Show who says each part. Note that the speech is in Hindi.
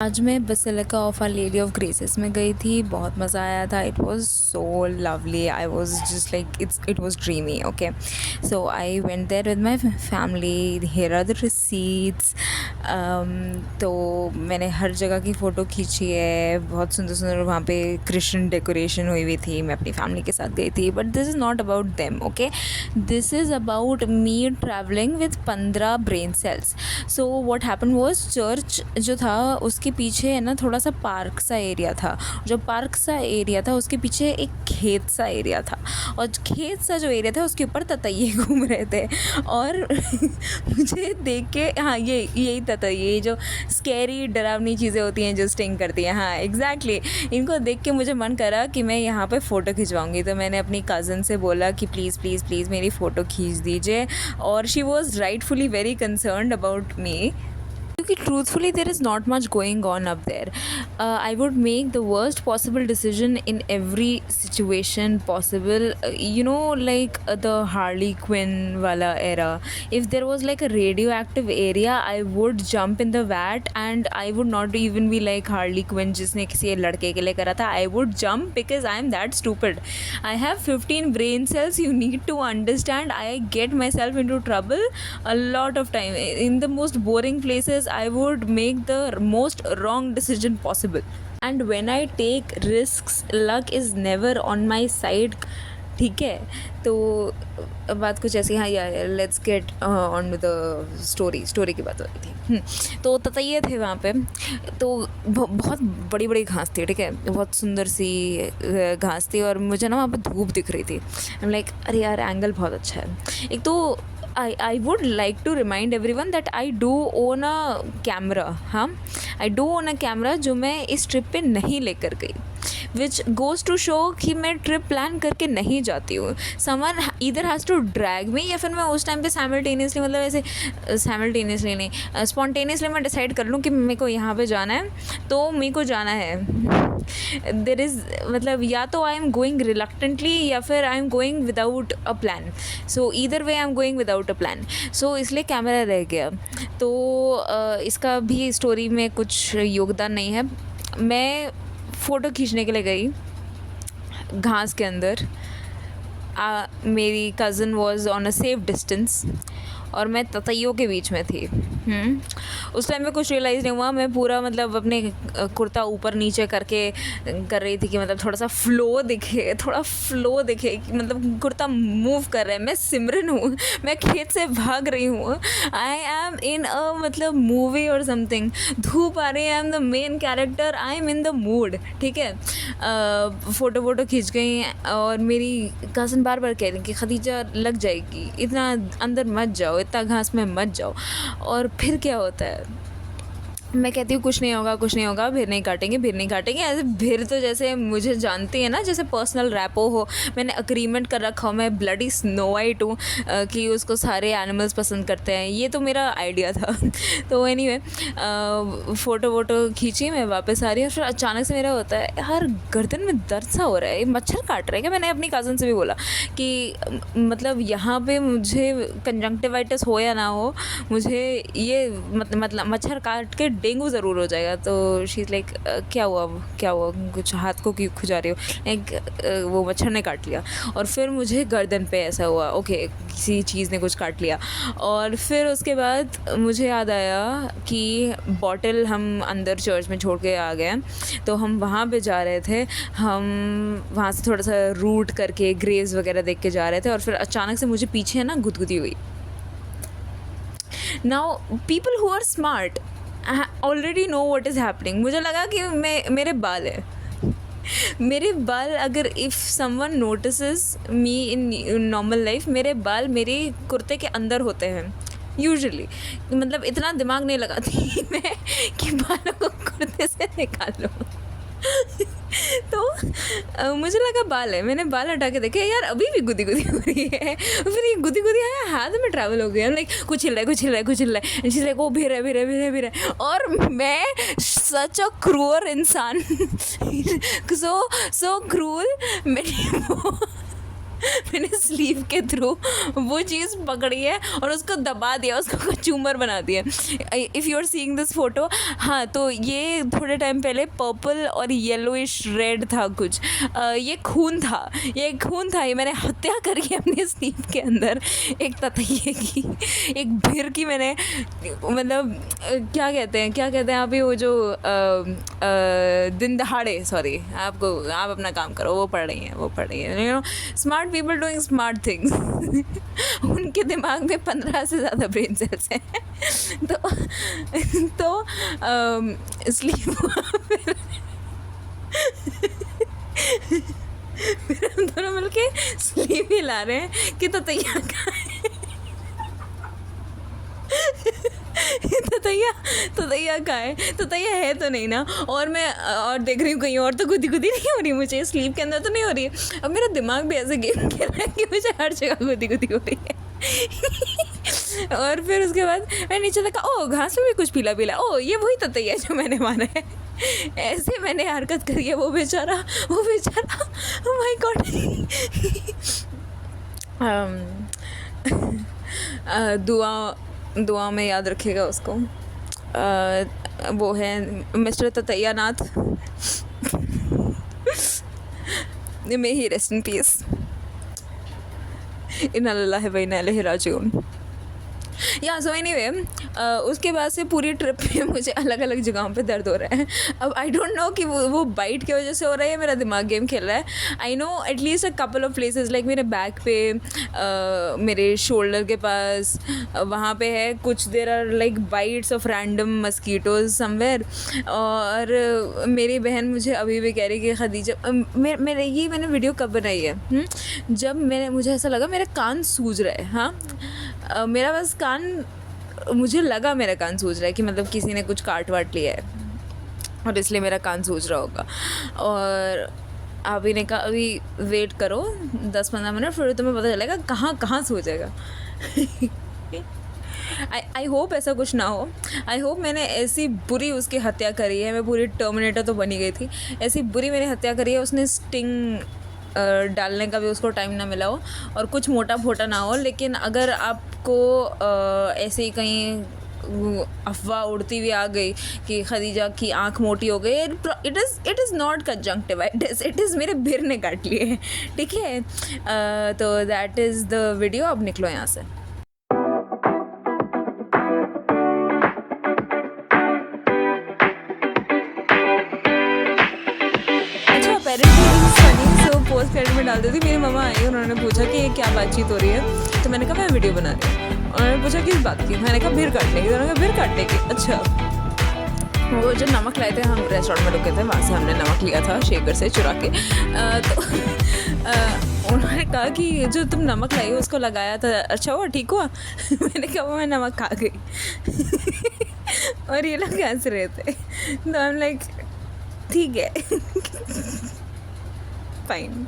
Speaker 1: आज मैं Basilica of Our Lady of Graces में गई थी। बहुत मज़ा आया था। It was so lovely. I was just like it was dreamy. Okay, so I went there with my family. Here are the receipts. तो मैंने हर जगह की फ़ोटो खींची है। बहुत सुंदर सुंदर वहाँ पे क्रिश्चियन डेकोरेशन हुई थी। मैं अपनी फैमिली के साथ गई थी। But this is not about them. Okay, this is about me travelling with 15 brain cells. So what happen was, church जो था उसके पीछे है ना थोड़ा सा पार्क सा एरिया था। जो पार्क सा एरिया था उसके पीछे एक खेत सा एरिया था, और खेत सा जो एरिया था उसके ऊपर ततैये घूम रहे थे। और मुझे देख के, हाँ यही ततैये जो स्कैरी डरावनी चीज़ें होती हैं जो स्टिंग करती हैं, हाँ एग्जैक्टली, इनको देख के मुझे मन करा कि मैं यहाँ पे फ़ोटो खिंचवाऊँगी। तो मैंने अपनी कज़न से बोला कि प्लीज़ प्लीज़ प्लीज़ मेरी फ़ोटो खींच दीजिए। और she was rightfully very concerned about me, क्योंकि truthfully there is not much going on up there. I would make the worst possible decision in every situation possible, you know, like the Harley Quinn वाला era. If there was like a radioactive area, I would jump in the vat and I would not even be like Harley Quinn जिसने किसी लड़के के लिए करा था. I would jump because I am that stupid. I have 15 brain cells. You need to understand. I get myself into trouble a lot of time in the most boring places. I would make the most wrong decision possible. And when I take risks, luck is never on my side. ठीक है, तो बात कुछ ऐसी, हाँ यार let's get on the story की बात हो रही थी। तो ततैये थे वहाँ पे। तो बहुत बड़ी बड़ी घास थी, ठीक है, बहुत सुंदर सी घास थी। और मुझे ना वहाँ पे धूप दिख रही थी। आई एम लाइक अरे यार एंगल बहुत अच्छा है। एक तो I would like to remind everyone that I do own a camera. हाँ, I do own a camera जो मैं इस ट्रिप पे नहीं लेकर गई, विच गोज़ टू शो कि मैं ट्रिप प्लान करके नहीं जाती हूँ। Someone either has to drag me, या फिर मैं उस टाइम पे साइमल्टेनियसली, मतलब ऐसे साइमल्टेनियसली नहीं, स्पॉन्टेनियसली मैं डिसाइड कर लूँ कि मेरे को यहाँ पे जाना है तो मेरे को जाना है। देर इज़ मतलब या तो आई एम गोइंग रिलक्टेंटली या फिर I am going without a plan. So either way I am going without a plan. So इसलिए कैमरा रह गया। तो इसका भी स्टोरी में कुछ योगदान नहीं है। मैं फ़ोटो खींचने के लिए गई घास के अंदर। मेरी cousin was on a safe distance और मैं ततैयों के बीच में थी। उस टाइम में कुछ रियलाइज़ नहीं हुआ। मैं पूरा मतलब अपने कुर्ता ऊपर नीचे करके कर रही थी कि मतलब थोड़ा सा फ्लो दिखे कि मतलब कुर्ता मूव कर रहा है। मैं सिमरन हूँ, मैं खेत से भाग रही हूँ। आई एम इन अ मतलब मूवी और समथिंग। धूप आ रही है, I am the main character, I am in the mood. ठीक है, फ़ोटो खींच गई और मेरी कज़न बार बार कह रही कि खदीजा लग जाएगी, इतना अंदर मत जाओ, इतना घास में मत जाओ। और फिर क्या होता है, मैं कहती हूँ कुछ नहीं होगा, फिर नहीं काटेंगे। ऐसे फिर तो जैसे मुझे जानती है ना, जैसे पर्सनल रैपो हो। मैंने अग्रीमेंट कर रखा हो, मैं ब्लडी स्नो वाइट हूँ कि उसको सारे एनिमल्स पसंद करते हैं। ये तो मेरा आइडिया था। तो एनीवे फ़ोटो खींची, मैं वापस आ रही हूँ। फिर अचानक से मेरा होता है यार गर्दन में दर्द सा हो रहा है, मच्छर काट रहा है क्या। मैंने अपनी कज़न से भी बोला कि मतलब यहाँ पे मुझे कंजंक्टिवाइटिस हो या ना हो, मुझे ये मतलब मच्छर काट के डेंगू ज़रूर हो जाएगा। तो शी इज़ लाइक क्या हुआ, कुछ हाथ को क्यों खुजा रही हो। लाइक वो मच्छर ने काट लिया। और फिर मुझे गर्दन पे ऐसा हुआ, ओके किसी चीज़ ने कुछ काट लिया। और फिर उसके बाद मुझे याद आया कि बॉटल हम अंदर चर्च में छोड़ के आ गए। तो हम वहाँ पे जा रहे थे, हम वहाँ से थोड़ा सा रूट करके ग्रेव्स वगैरह देख के जा रहे थे। और फिर अचानक से मुझे पीछे ना गुदगुदी हुई। Now people who are smart already know what is happening. मुझे लगा कि मेरे बाल है, मेरे बाल, अगर if someone notices me in normal life, मेरे बाल मेरे कुर्ते के अंदर होते हैं यूजुअली। मतलब इतना दिमाग नहीं लगाती मैं कि बालों को कुर्ते से निकालो। तो मुझे लगा बाल है, मैंने बाल हटा के देखे, यार अभी भी गुदी हो रही है। फिर ये गुदी आया, हाथ में ट्रैवल हो गया। लाइक कुछ हिल रहा है। जिससे वो भी रहे। और मैं सच अ क्रूअर इंसान, सो क्रूअल। मैंने मैंने स्लीव के थ्रू वो चीज़ पकड़ी है और उसको दबा दिया, उसको चूमर बना दिया। If you are seeing this photo, हाँ, तो ये थोड़े टाइम पहले पर्पल और येलोइश रेड था कुछ, ये खून था, ये मैंने हत्या करी है अपने स्लीव के अंदर एक ततैये की, एक भिर की मैंने, मतलब क्या कहते हैं अभी वो जो दिन दहाड़े, सॉरी, आप अपना काम करो, वो पढ़ रही हैं, you know, smart people doing smart things. उनके दिमाग में 15 से ज़्यादा ब्रेन सेल्स हैं। तो इसलिए फिर हम दोनों मिलके स्लीव हिला रहे हैं कि तो तैयार कहाँ है, ततैया कहाँ है, ततैया है तो नहीं ना। और मैं और देख रही हूँ कहीं और तो गुदी नहीं हो रही, मुझे स्लीप के अंदर तो नहीं हो रही है। अब मेरा दिमाग भी ऐसे गेम खेल रहा है कि मुझे हर जगह गुदी हो रही है। और फिर उसके बाद मैं नीचे देखा, ओ घास में भी कुछ पीला, ओ ये वही ततैया जो मैंने माना है। ऐसे मैंने हरकत करी है, वो बेचारा, ओह माय गॉड। दुआ में याद रखिएगा उसको। वो है मिस्टर ततैया नाथ। मे ही रेस्ट इन पीस। इन्ना लिल्लाहि व इन्ना इलैहि राजिऊन। या सो एनीवे, उसके बाद से पूरी ट्रिप पे मुझे अलग अलग जगहों पे दर्द हो रहा है। अब आई डोंट नो कि वो बाइट की वजह से हो रहा है या मेरा दिमाग गेम खेल रहा है। I know at least a couple of places, like मेरे बैक पे, मेरे शोल्डर के पास, वहाँ पे है कुछ, there are like bites of random mosquitoes somewhere. और मेरी बहन मुझे अभी भी कह रही कि खदीजा, मैंने वीडियो कब बनाई है, जब मुझे ऐसा लगा मेरा कान सूज रहा है। हाँ, मेरा बस मुझे लगा मेरा कान सूज रहा है कि मतलब किसी ने कुछ काट वाट लिया है और इसलिए मेरा कान सूज रहा होगा। और अभी ने कहा अभी वेट करो 10-15 मिनट, फिर तुम्हें पता चलेगा कहाँ सूजेगा। आई होप ऐसा कुछ ना हो। आई होप मैंने ऐसी बुरी उसकी हत्या करी है, मैं पूरी टर्मिनेटर तो बनी गई थी, ऐसी बुरी मैंने हत्या करी है, उसने स्टिंग डालने का भी उसको टाइम ना मिला हो और कुछ मोटा फोटा ना हो। लेकिन अगर आपको ऐसे ही कहीं अफवाह उड़ती हुई आ गई कि खदीजा की आँख मोटी हो गई, it is not conjunctivitis, it is मेरे भिर ने काट लिए, ठीक है। तो दैट इज़ द वीडियो। अब निकलो यहाँ से। पोस्ट क्रेडिट में डाल देती। मेरी मम्मा आई, उन्होंने पूछा कि ये क्या बातचीत हो रही है, तो मैंने कहा मैं वीडियो बना रही हूँ। उन्होंने पूछा किस बात की, मैंने कहा भिर काटने की। उन्होंने कहा भिर काटने की, अच्छा। वो जो नमक लाए थे, हम रेस्टोरेंट में रुके थे, वहाँ से हमने नमक लिया था शेकर से चुरा के। तो उन्होंने कहा कि जो तुम नमक लाई हो उसको लगाया था, अच्छा हुआ, ठीक हुआ। मैंने कहा वो मैं नमक खा गई। और ये लोग हंस रहे थे, तो आई एम लाइक ठीक है, फाइन।